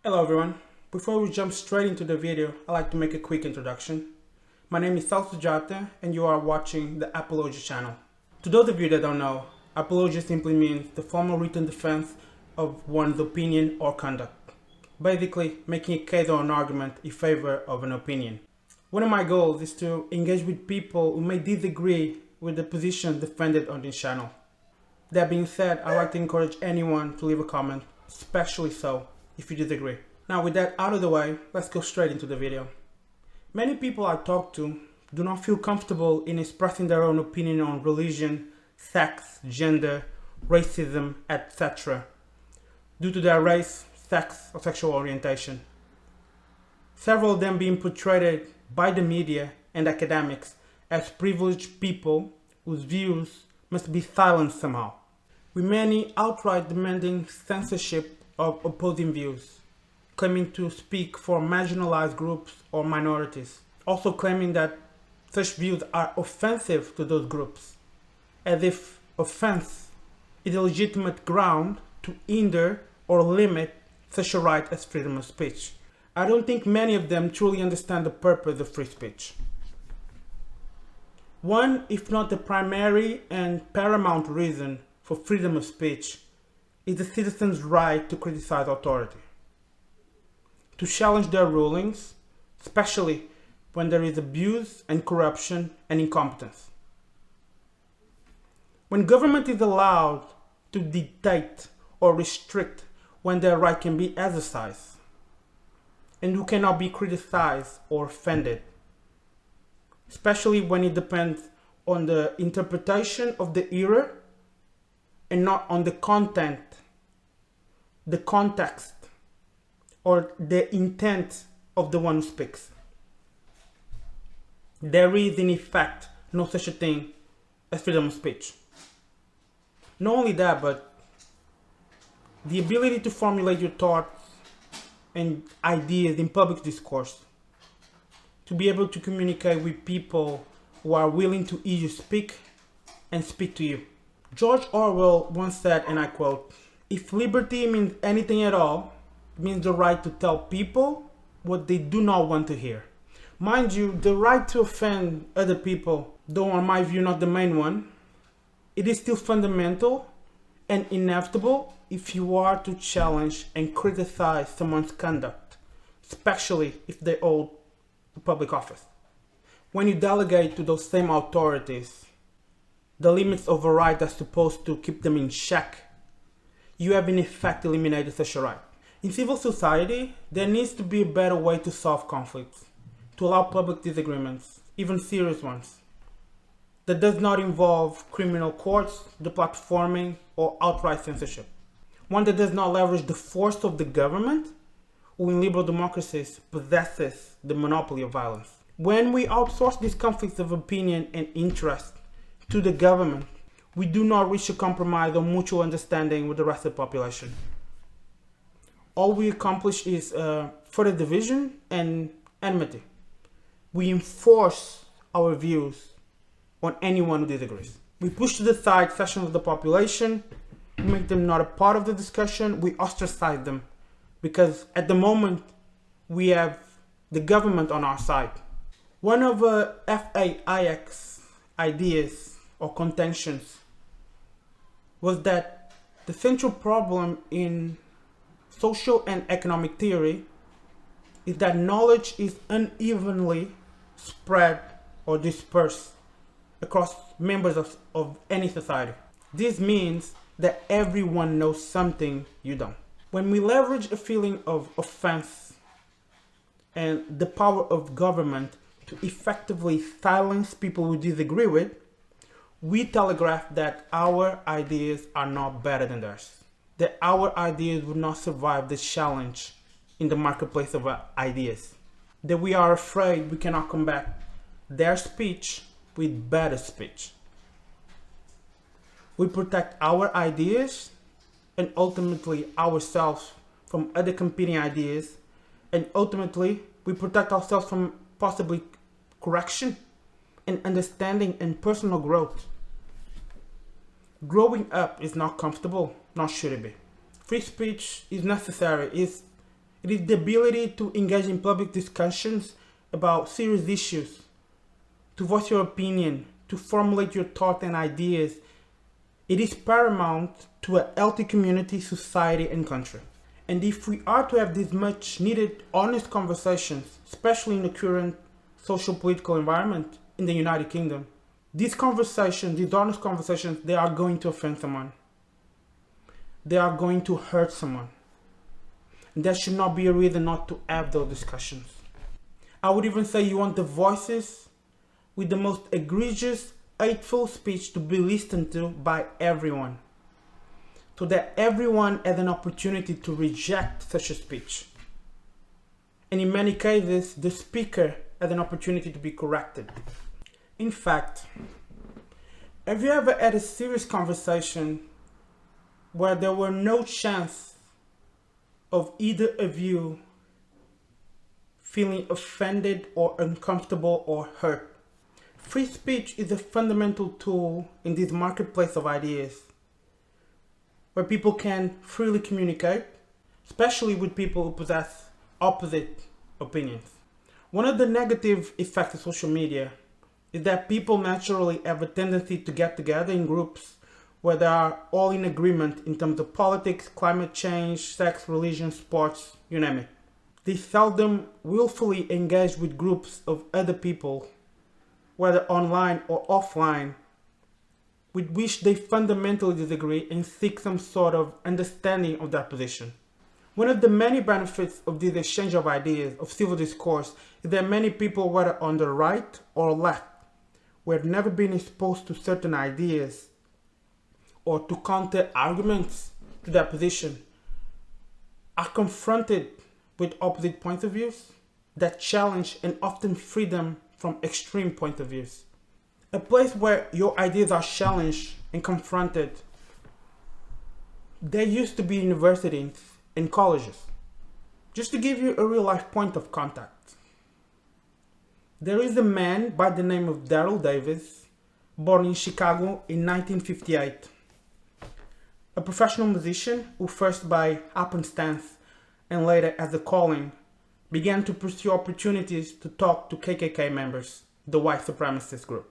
Hello everyone. Before we jump straight into the video, I'd like to make a quick introduction. My name is Sujata and you are watching the Apology channel. To those of you that don't know, apology simply means the formal written defense of one's opinion or conduct. Basically, making a case or an argument in favor of an opinion. One of my goals is to engage with people who may disagree with the position defended on this channel. That being said, I'd like to encourage anyone to leave a comment, especially so if you disagree. Now with that out of the way, let's go straight into the video. Many people I talk to do not feel comfortable in expressing their own opinion on religion, sex, gender, racism, etc. due to their race, sex, or sexual orientation. Several of them being portrayed by the media and academics as privileged people whose views must be silenced somehow, with many outright demanding censorship of opposing views, claiming to speak for marginalized groups or minorities, also claiming that such views are offensive to those groups, as if offense is a legitimate ground to hinder or limit such a right as freedom of speech. I don't think many of them truly understand the purpose of free speech. One, if not the primary and paramount reason for freedom of speech, is the citizen's right to criticize authority, to challenge their rulings, especially when there is abuse and corruption and incompetence. When government is allowed to dictate or restrict when their right can be exercised, and who cannot be criticized or offended, especially when it depends on the interpretation of the era and not on the content, the context, or the intent of the one who speaks. There is in effect no such a thing as freedom of speech. Not only that, but the ability to formulate your thoughts and ideas in public discourse, to be able to communicate with people who are willing to hear you speak and speak to you. George Orwell once said, and I quote, "If liberty means anything at all, it means the right to tell people what they do not want to hear." Mind you, the right to offend other people, though in my view not the main one, it is still fundamental and inevitable if you are to challenge and criticize someone's conduct, especially if they hold a public office. When you delegate to those same authorities the limits of a right that's supposed to keep them in check, you have in effect eliminated such a right. In civil society, there needs to be a better way to solve conflicts, to allow public disagreements, even serious ones, that does not involve criminal courts, deplatforming, or outright censorship. One that does not leverage the force of the government, who in liberal democracies possesses the monopoly of violence. When we outsource these conflicts of opinion and interest to the government, we do not reach a compromise or mutual understanding with the rest of the population. All we accomplish is further division and enmity. We enforce our views on anyone who disagrees. We push to the side sections of the population, we make them not a part of the discussion, we ostracize them, because at the moment we have the government on our side. One of FAIX's ideas or contentions was that the central problem in social and economic theory is that knowledge is unevenly spread or dispersed across members of any society. This means that everyone knows something you don't. When we leverage a feeling of offense and the power of government to effectively silence people we disagree with, we telegraph that our ideas are not better than theirs, that our ideas would not survive the challenge in the marketplace of ideas, that we are afraid we cannot combat their speech with better speech. We protect our ideas and ultimately ourselves from other competing ideas, and ultimately we protect ourselves from possibly correction and understanding and personal growth. Growing up is not comfortable, nor should it be. Free speech is necessary, It is the ability to engage in public discussions about serious issues, to voice your opinion, to formulate your thoughts and ideas. It is paramount to a healthy community, society, and country. And if we are to have these much needed honest conversations, especially in the current social political environment in the United Kingdom, these conversations, these honest conversations, they are going to offend someone. They are going to hurt someone. And that should not be a reason not to have those discussions. I would even say you want the voices with the most egregious, hateful speech to be listened to by everyone, so that everyone has an opportunity to reject such a speech. And in many cases, the speaker has an opportunity to be corrected. In fact, have you ever had a serious conversation where there were no chance of either of you feeling offended or uncomfortable or hurt? Free speech is a fundamental tool in this marketplace of ideas, where people can freely communicate, especially with people who possess opposite opinions. One of the negative effects of social media is that people naturally have a tendency to get together in groups where they are all in agreement in terms of politics, climate change, sex, religion, sports, you name it. They seldom willfully engage with groups of other people, whether online or offline, with which they fundamentally disagree and seek some sort of understanding of their position. One of the many benefits of this exchange of ideas, of civil discourse, is that many people, whether on the right or left, who have never been exposed to certain ideas or to counter arguments to their position, are confronted with opposite points of views that challenge and often free them from extreme point of views. A place where your ideas are challenged and confronted. There used to be universities and colleges. Just to give you a real life point of contact, there is a man by the name of Daryl Davis, born in Chicago in 1958. A professional musician who, first by happenstance and later as a calling, began to pursue opportunities to talk to KKK members, the white supremacist group.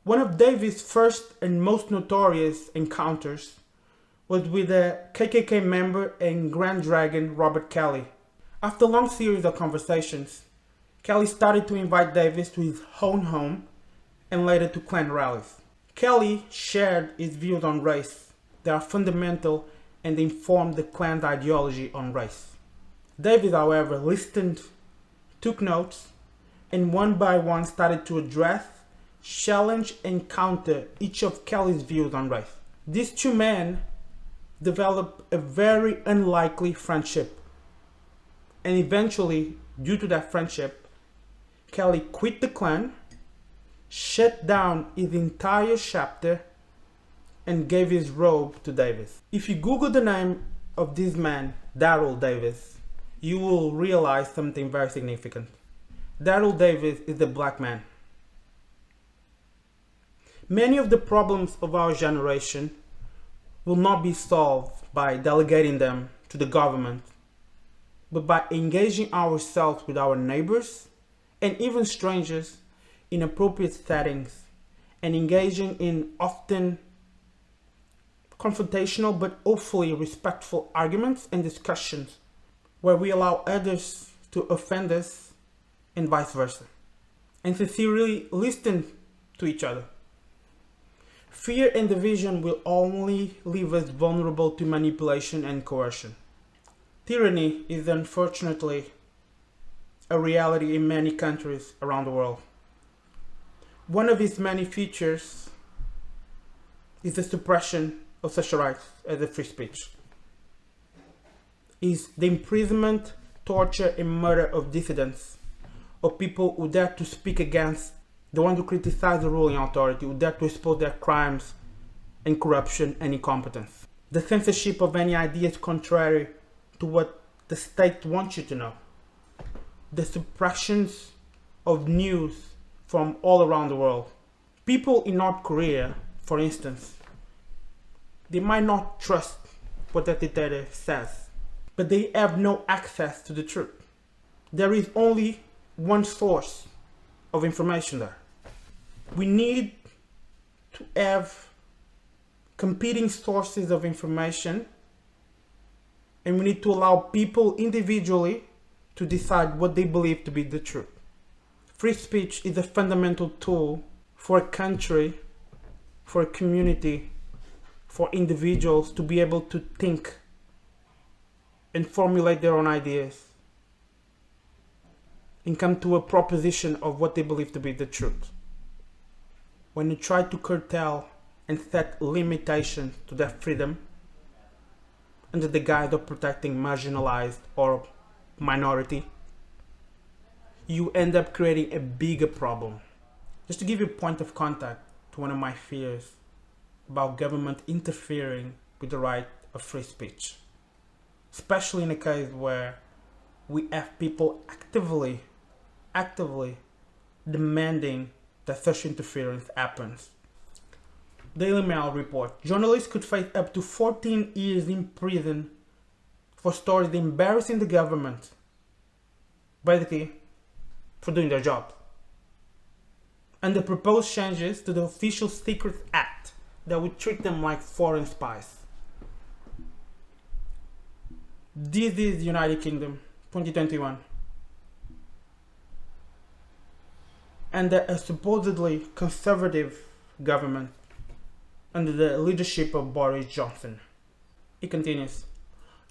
One of Davis' first and most notorious encounters was with a KKK member and Grand Dragon Robert Kelly. After a long series of conversations, Kelly started to invite Davis to his own home and later to Klan rallies. Kelly shared his views on race that are fundamental and informed the Klan's ideology on race. Davis, however, listened, took notes, and one by one started to address, challenge, and counter each of Kelly's views on race. These two men developed a very unlikely friendship, and eventually, due to that friendship, Kelly quit the Klan, shut down his entire chapter, and gave his robe to Davis. If you Google the name of this man, Daryl Davis, you will realize something very significant. Daryl Davis is a black man. Many of the problems of our generation will not be solved by delegating them to the government, but by engaging ourselves with our neighbors and even strangers in appropriate settings, and engaging in often confrontational but hopefully respectful arguments and discussions where we allow others to offend us and vice versa, and sincerely listen to each other. Fear and division will only leave us vulnerable to manipulation and coercion. Tyranny is unfortunately a reality in many countries around the world. One of its many features is the suppression of such rights as a free speech. Is the imprisonment, torture, and murder of dissidents, of people who dare to speak against the ones who criticize the ruling authority, who dare to expose their crimes and corruption and incompetence. The censorship of any ideas contrary to what the state wants you to know. The suppressions of news from all around the world. People in North Korea, for instance, they might not trust what the dictator says. but they have no access to the truth. There is only one source of information there. We need to have competing sources of information, and we need to allow people individually to decide what they believe to be the truth. Free speech is a fundamental tool for a country, for a community, for individuals to be able to think and formulate their own ideas and come to a proposition of what they believe to be the truth. When you try to curtail and set limitations to that freedom under the guise of protecting marginalized or minority, you end up creating a bigger problem. Just to give you a point of contact to one of my fears about government interfering with the right of free speech, especially in a case where we have people actively demanding that such interference happens. Daily Mail report, journalists could face up to 14 years in prison for stories embarrassing the government, basically for doing their job. And the proposed changes to the Official Secrets Act that would treat them like foreign spies. This is United Kingdom, 2021. And a supposedly conservative government under the leadership of Boris Johnson. It continues.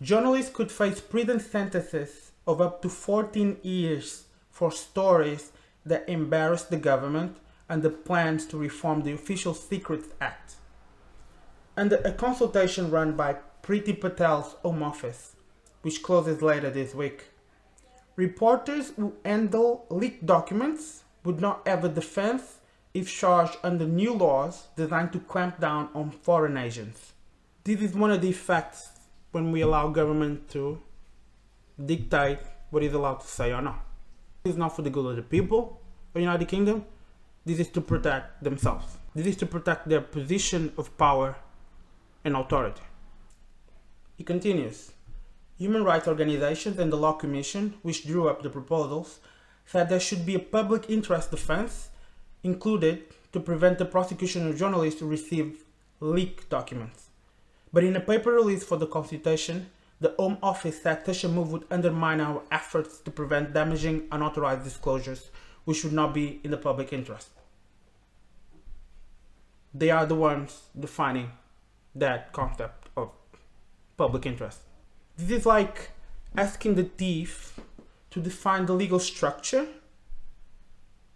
Journalists could face prison sentences of up to 14 years for stories that embarrass the government and the plans to reform the Official Secrets Act. And a consultation run by Priti Patel's Home Office, which closes later this week. Reporters who handle leaked documents would not have a defense if charged under new laws designed to clamp down on foreign agents. This is one of the effects when we allow government to dictate what is allowed to say or not. This is not for the good of the people of the United Kingdom. This is to protect themselves. This is to protect their position of power and authority. It continues. Human rights organizations and the Law Commission, which drew up the proposals, said there should be a public interest defense included to prevent the prosecution of journalists who receive leaked documents. But in a paper release for the consultation, the Home Office said such a move would undermine our efforts to prevent damaging unauthorized disclosures, which would not be in the public interest. They are the ones defining that concept of public interest. This is like asking the thief to define the legal structure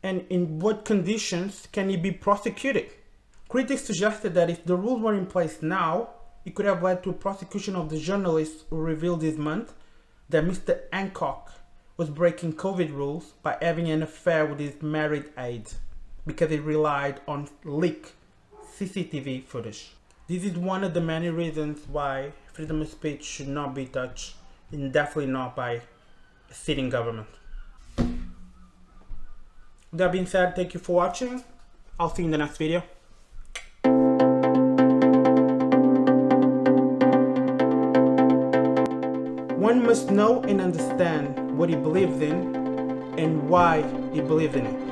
and in what conditions can he be prosecuted. Critics suggested that if the rules were in place now, it could have led to a prosecution of the journalist who revealed this month that Mr. Hancock was breaking COVID rules by having an affair with his married aide because he relied on leaked CCTV footage. This is one of the many reasons why freedom of speech should not be touched, and definitely not by a sitting government. With that being said, thank you for watching. I'll see you in the next video. One must know and understand what he believes in and why he believes in it.